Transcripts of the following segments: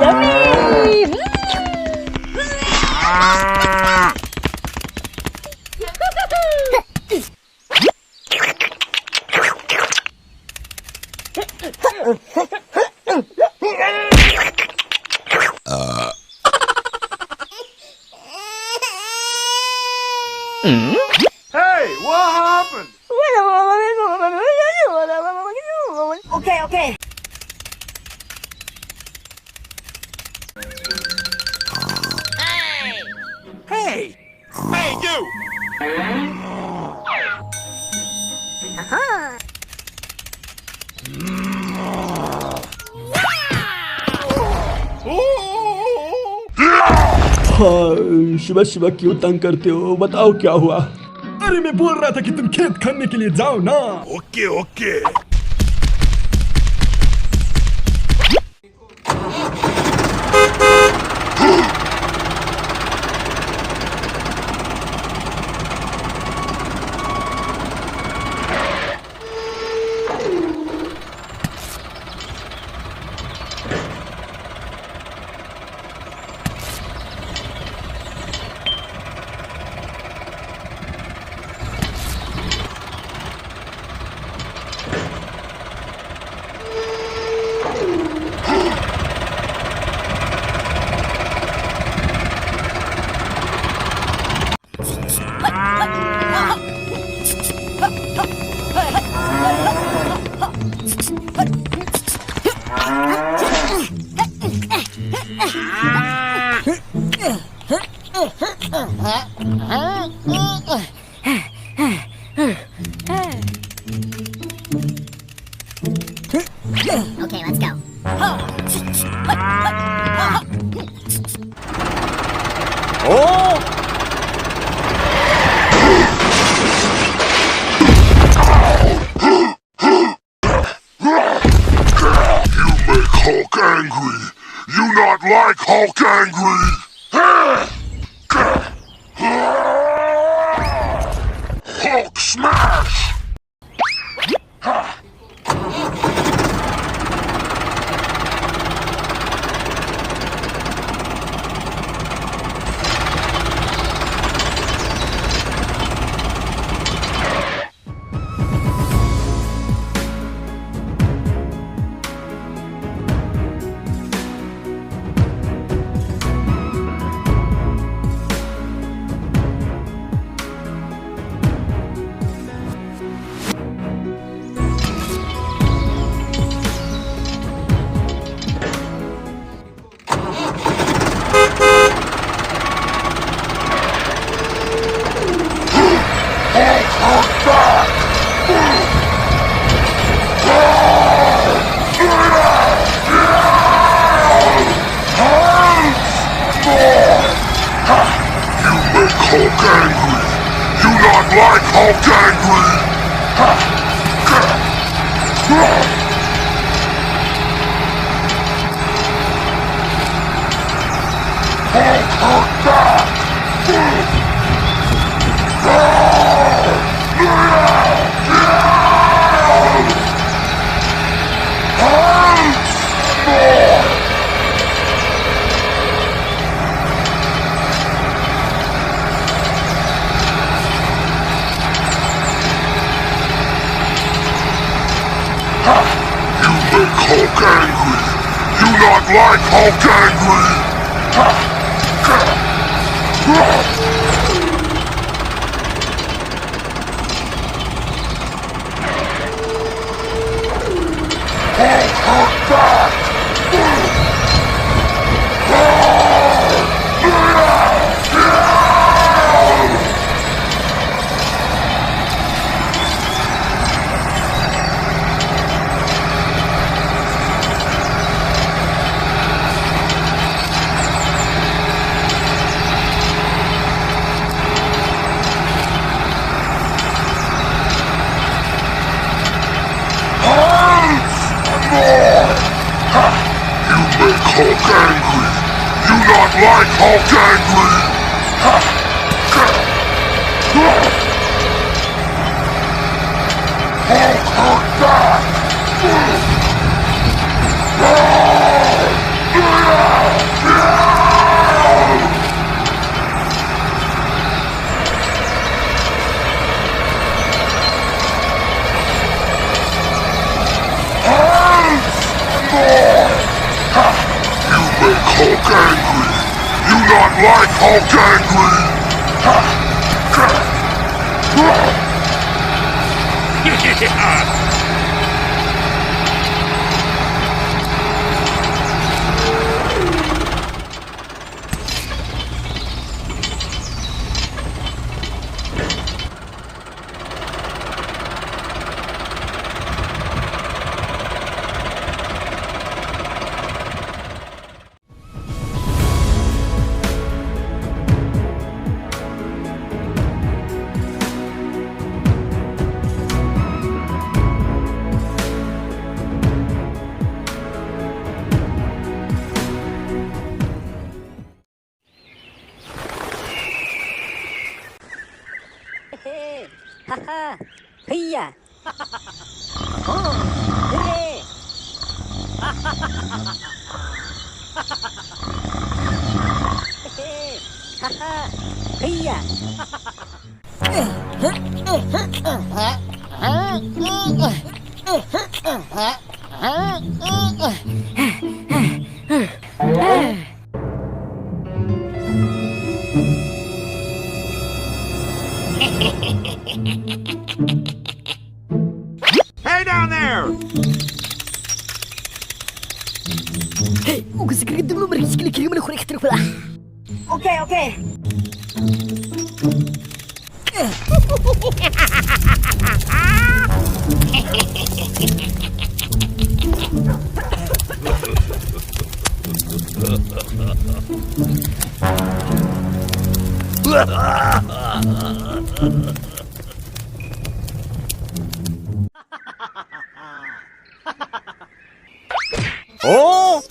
Yummy! Hey, what happened? Okay. Hey! Hey, you! हाँ, सुबह सुबह क्यों तंग करते हो? बताओ क्या हुआ? अरे मैं बोल रहा था कि तुम खेत खनने के लिए जाओ ना। Okay okay. Okay, let's go. Oh! Hulk angry. You not like Hulk angry. Hulk smash. Hulk angry. You not like Hulk angry. Hulk back. Hulk angry. You not like Hulk angry. Hulk back. Hulk angry. You not like Hulk angry. not like Hulk angry! Haha. Hiya. Oh, hooray. Haha. Hiya. Hey down there! Okay, okay. Oh!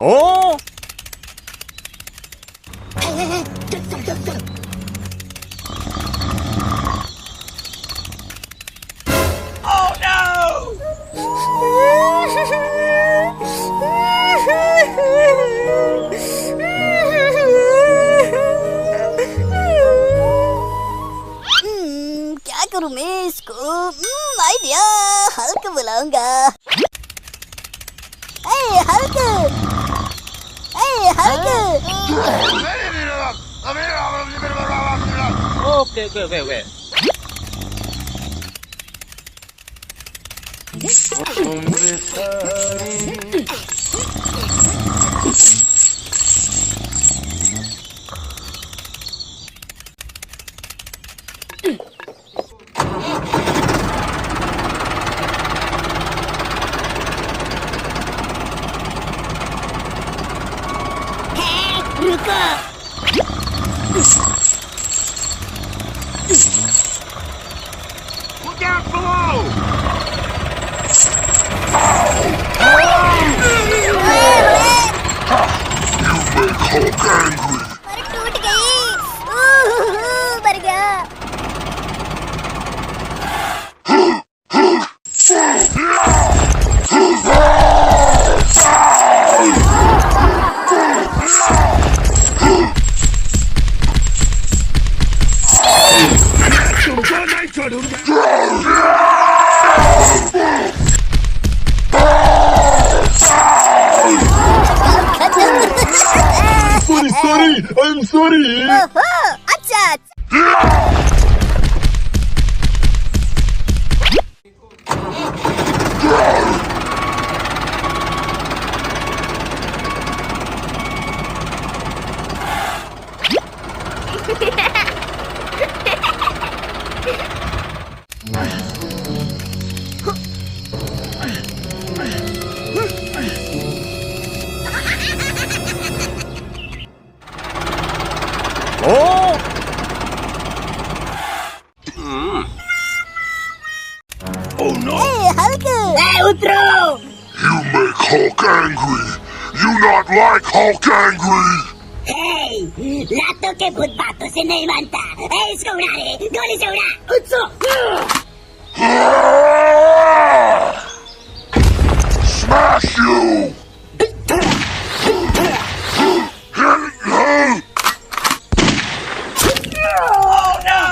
Oh! Oh no! क्या करूं मैं इसको? Idea, Hulk बुलाऊंगा। Hulk! Hulk! Okay. रुको! Look out below! You make Hulk angry! पर टूट गई। मर गया। Sorry, I'm sorry. ओहो, अच्छा। Oh! Oh no! हल्क! उतरो! You make Hulk angry! You not like Hulk angry! लातों के भूत बातों से नहीं मानता। इसको उड़ा रे, गोली से उड़ा। उछो! Smash you! Oh no!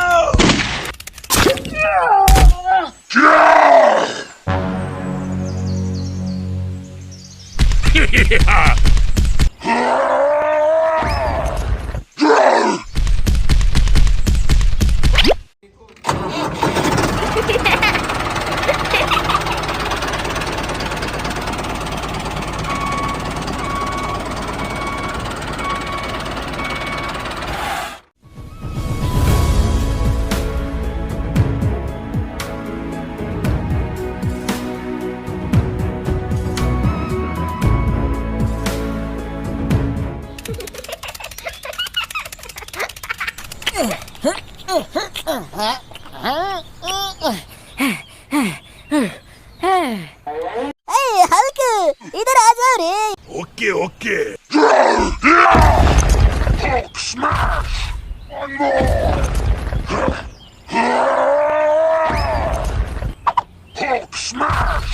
Hulk इधर आ जाओ रे. Okay okay. Hulk smash! One more! Hulk smash!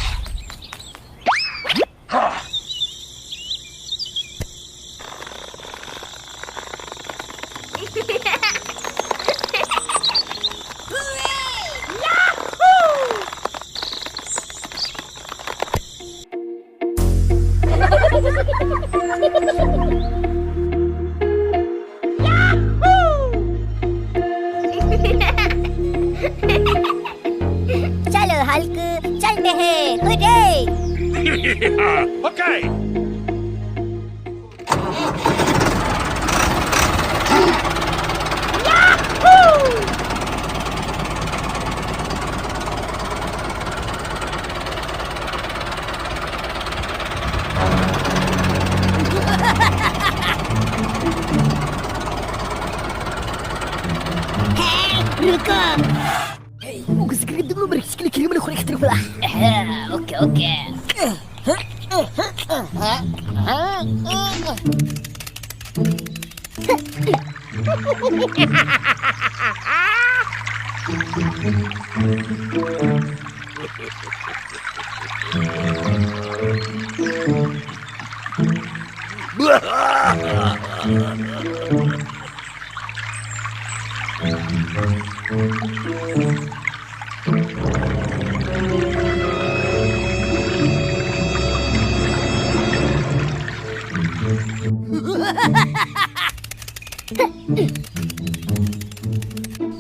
चलो हल्क चलते हैं. हुर्रे. Okay. रुको. Okay okay.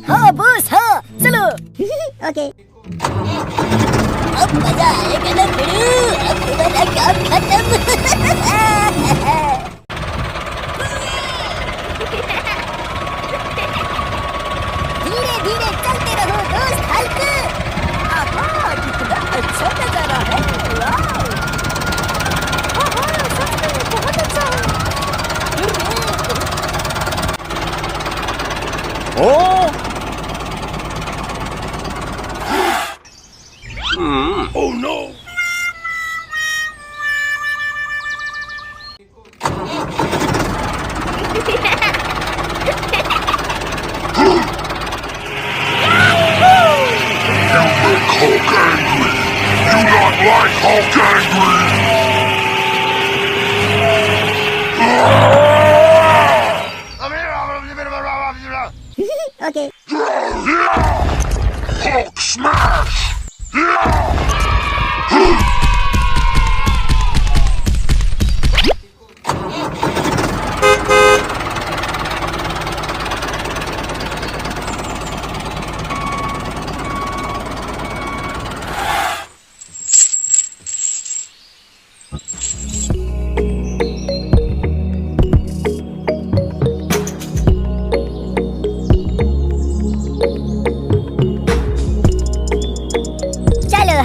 हाँ बॉस हाँ चलो. ओके. अब मजा आएगा ना भिड़ू. अब तुम्हारा काम खत्म. धीरे धीरे चलते रहो दोस्त हल्क. आहा कितना अच्छा नजारा है. वाह. सच में बहुत अच्छा है. Oh. Oh no. Hulk angry! You not like Hulk angry! Okay. Hulk smash!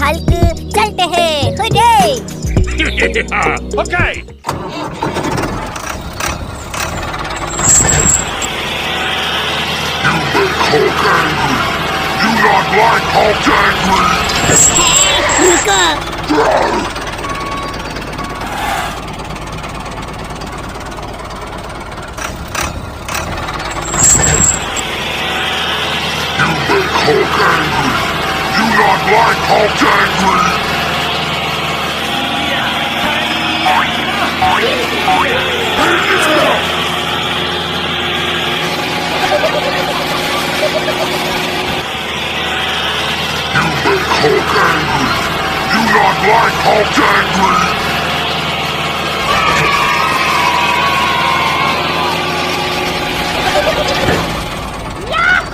Hulk चलते हैं. Hurray. Okay. Hulk angry! You not like Hulk angry! रुको. Hulk angry! You not like Hulk angry! Hulk angry! You not like Hulk angry! Yahoo!